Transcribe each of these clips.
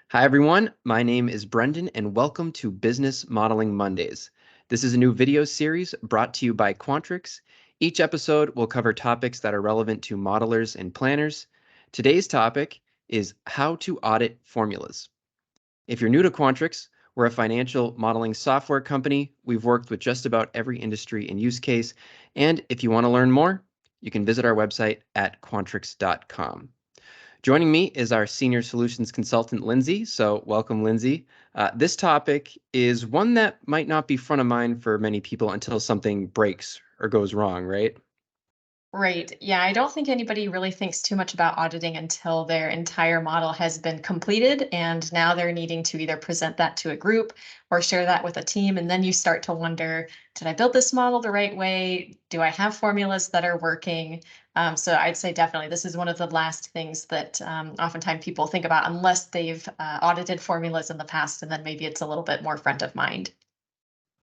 Hi, everyone. My name is Brendan, and welcome to Business Modeling Mondays. This is a new video series brought to you by Quantrix. Each episode will cover topics that are relevant to modelers and planners. Today's topic is how to audit formulas. If you're new to Quantrix, we're a financial modeling software company. We've worked with just about every industry and use case. And if you want to learn more, you can visit our website at quantrix.com. Joining me is our senior solutions consultant, Lindsay. So welcome, Lindsay. This topic is one that might not be front of mind for many people until something breaks or goes wrong, right? Right. Yeah, I don't think anybody really thinks too much about auditing until their entire model has been completed, and now they're needing to either present that to a group or share that with a team. And then you start to wonder, did I build this model the right way? Do I have formulas that are working? So I'd say definitely this is one of the last things that oftentimes people think about unless they've audited formulas in the past, and then maybe it's a little bit more front of mind.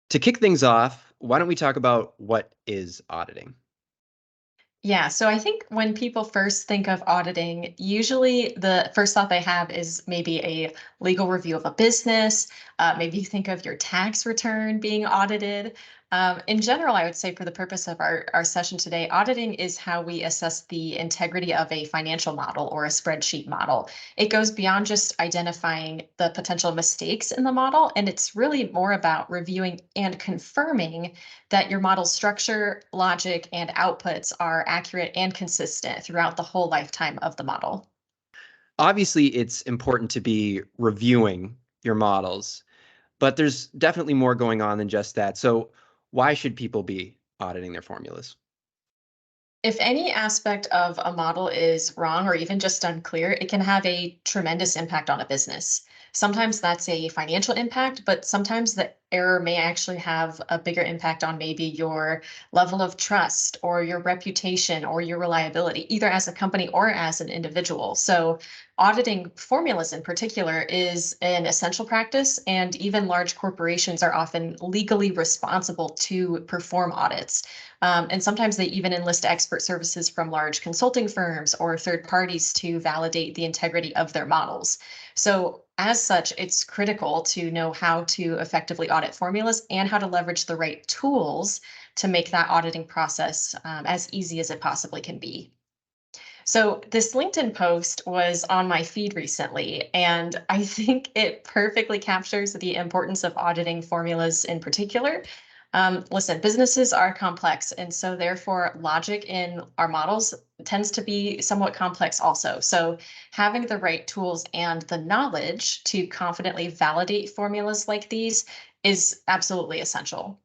To kick things off, why don't we talk about what is auditing? Yeah, so I think when people first think of auditing, usually the first thought they have is maybe a legal review of a business. Maybe you think of your tax return being audited. In general, I would say for the purpose of our session today, auditing is how we assess the integrity of a financial model or a spreadsheet model. It goes beyond just identifying the potential mistakes in the model, and it's really more about reviewing and confirming that your model's structure, logic, and outputs are accurate and consistent throughout the whole lifetime of the model. Obviously, it's important to be reviewing your models, but there's definitely more going on than just that. So why should people be auditing their formulas? If any aspect of a model is wrong or even just unclear, it can have a tremendous impact on a business. Sometimes that's a financial impact, but sometimes the error may actually have a bigger impact on maybe your level of trust or your reputation or your reliability, either as a company or as an individual. So, auditing formulas in particular is an essential practice, and even large corporations are often legally responsible to perform audits. And sometimes they even enlist expert services from large consulting firms or third parties to validate the integrity of their models. So, as such, it's critical to know how to effectively audit formulas and how to leverage the right tools to make that auditing process as easy as it possibly can be. So, this LinkedIn post was on my feed recently, and I think it perfectly captures the importance of auditing formulas in particular. Listen, businesses are complex, and so therefore, logic in our models tends to be somewhat complex also. So, having the right tools and the knowledge to confidently validate formulas like these is absolutely essential.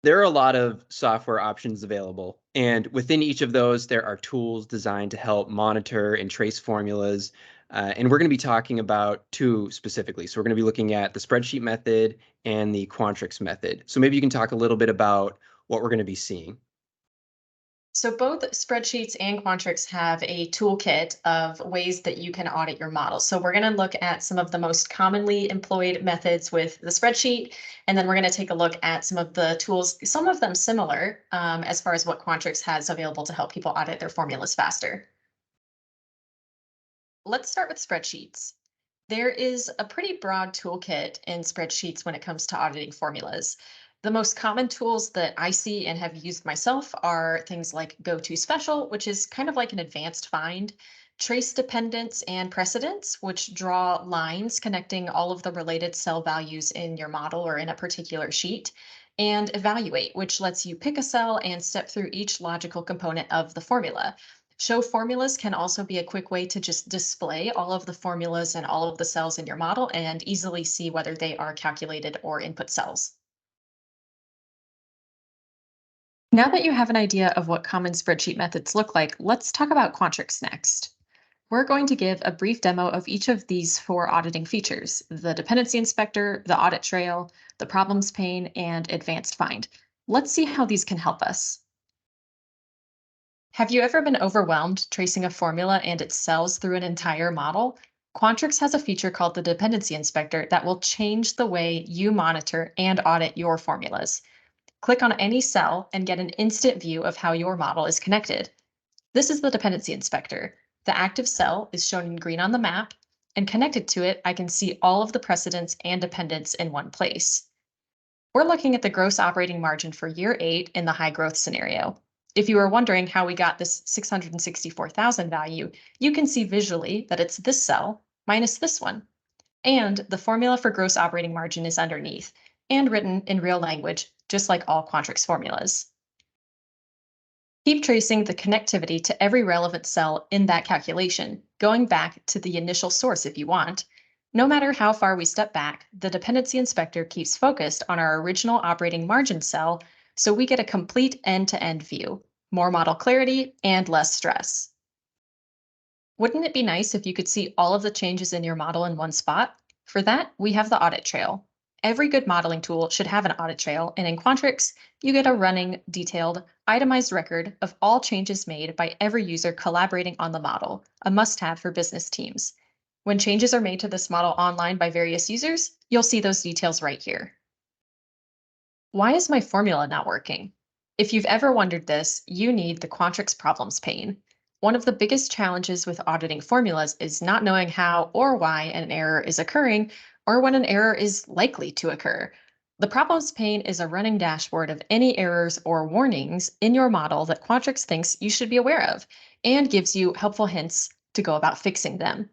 There are a lot of software options available, and within each of those, there are tools designed to help monitor and trace formulas. And we're going to be talking about two specifically. So we're going to be looking at the spreadsheet method and the Quantrix method. So maybe you can talk a little bit about what we're going to be seeing. So both spreadsheets and Quantrix have a toolkit of ways that you can audit your model. So we're going to look at some of the most commonly employed methods with the spreadsheet, and then we're going to take a look at some of the tools, some of them similar as far as what Quantrix has available to help people audit their formulas faster. Let's start with spreadsheets. There is a pretty broad toolkit in spreadsheets when it comes to auditing formulas. The most common tools that I see and have used myself are things like Go to Special, which is kind of like an advanced find, trace dependents and precedents, which draw lines connecting all of the related cell values in your model or in a particular sheet, and evaluate, which lets you pick a cell and step through each logical component of the formula. Show formulas can also be a quick way to just display all of the formulas and all of the cells in your model and easily see whether they are calculated or input cells. Now that you have an idea of what common spreadsheet methods look like, let's talk about Quantrix next. We're going to give a brief demo of each of these four auditing features: the Dependency Inspector, the Audit Trail, the Problems Pane, and Advanced Find. Let's see how these can help us. Have you ever been overwhelmed tracing a formula and its cells through an entire model? Quantrix has a feature called the Dependency Inspector that will change the way you monitor and audit your formulas. Click on any cell and get an instant view of how your model is connected. This is the Dependency Inspector. The active cell is shown in green on the map, and connected to it, I can see all of the precedents and dependents in one place. We're looking at the gross operating margin for year 8 in the high growth scenario. If you are wondering how we got this 664,000 value, you can see visually that it's this cell minus this one. And the formula for gross operating margin is underneath and written in real language, just like all Quantrix formulas. Keep tracing the connectivity to every relevant cell in that calculation, going back to the initial source if you want. No matter how far we step back, the Dependency Inspector keeps focused on our original operating margin cell, so we get a complete end-to-end view, more model clarity, and less stress. Wouldn't it be nice if you could see all of the changes in your model in one spot? For that, we have the Audit Trail. Every good modeling tool should have an audit trail, and in Quantrix, you get a running, detailed, itemized record of all changes made by every user collaborating on the model, a must-have for business teams. When changes are made to this model online by various users, you'll see those details right here. Why is my formula not working? If you've ever wondered this, you need the Quantrix problems pane. One of the biggest challenges with auditing formulas is not knowing how or why an error is occurring or when an error is likely to occur. The problems pane is a running dashboard of any errors or warnings in your model that Quantrix thinks you should be aware of and gives you helpful hints to go about fixing them.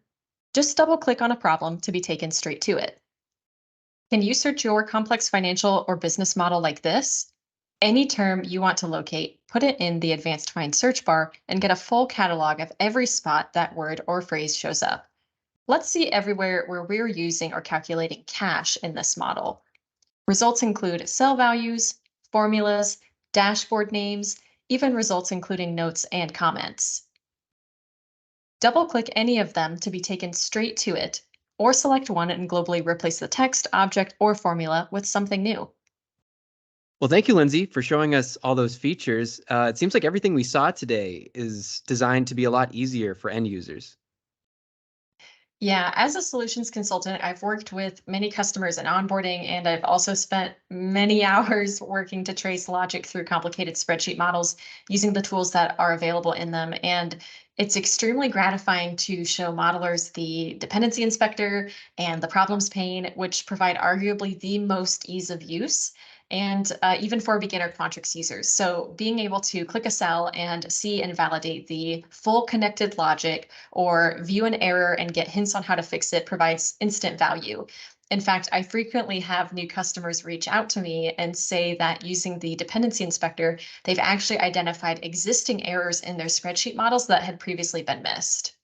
Just double click on a problem to be taken straight to it. Can you search your complex financial or business model like this? Any term you want to locate, put it in the advanced find search bar and get a full catalog of every spot that word or phrase shows up. Let's see everywhere where we're using or calculating cash in this model. Results include cell values, formulas, dashboard names, even results including notes and comments. Double-click any of them to be taken straight to it, or select one and globally replace the text, object, or formula with something new. Well, thank you, Lindsay, for showing us all those features. It seems like everything we saw today is designed to be a lot easier for end users. Yeah, as a solutions consultant, I've worked with many customers in onboarding, and I've also spent many hours working to trace logic through complicated spreadsheet models using the tools that are available in them. And it's extremely gratifying to show modelers the dependency inspector and the problems pane, which provide arguably the most ease of use. And even for beginner Quantrix users. So being able to click a cell and see and validate the full connected logic or view an error and get hints on how to fix it provides instant value. In fact, I frequently have new customers reach out to me and say that using the dependency inspector, they've actually identified existing errors in their spreadsheet models that had previously been missed.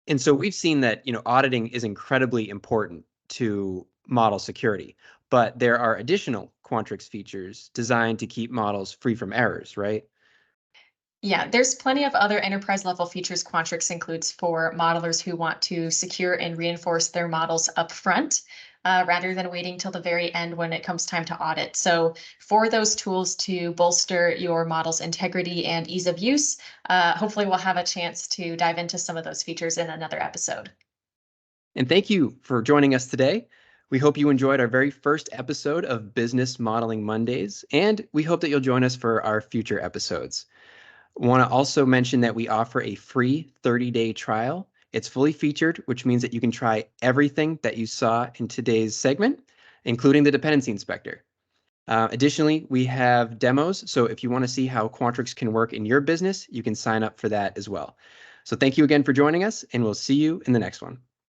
And so we've seen that, auditing is incredibly important to model security, but there are additional Quantrix features designed to keep models free from errors, right? Yeah, there's plenty of other enterprise level features Quantrix includes for modelers who want to secure and reinforce their models up front rather than waiting till the very end when it comes time to audit. So for those tools to bolster your model's integrity and ease of use, hopefully we'll have a chance to dive into some of those features in another episode. And thank you for joining us today. We hope you enjoyed our very first episode of Business Modeling Mondays, and we hope that you'll join us for our future episodes. Want to also mention that we offer a free 30-day trial. It's fully featured, which means that you can try everything that you saw in today's segment, including the dependency inspector. Additionally, we have demos, so if you want to see how Quantrix can work in your business, you can sign up for that as well. So thank you again for joining us, and we'll see you in the next one.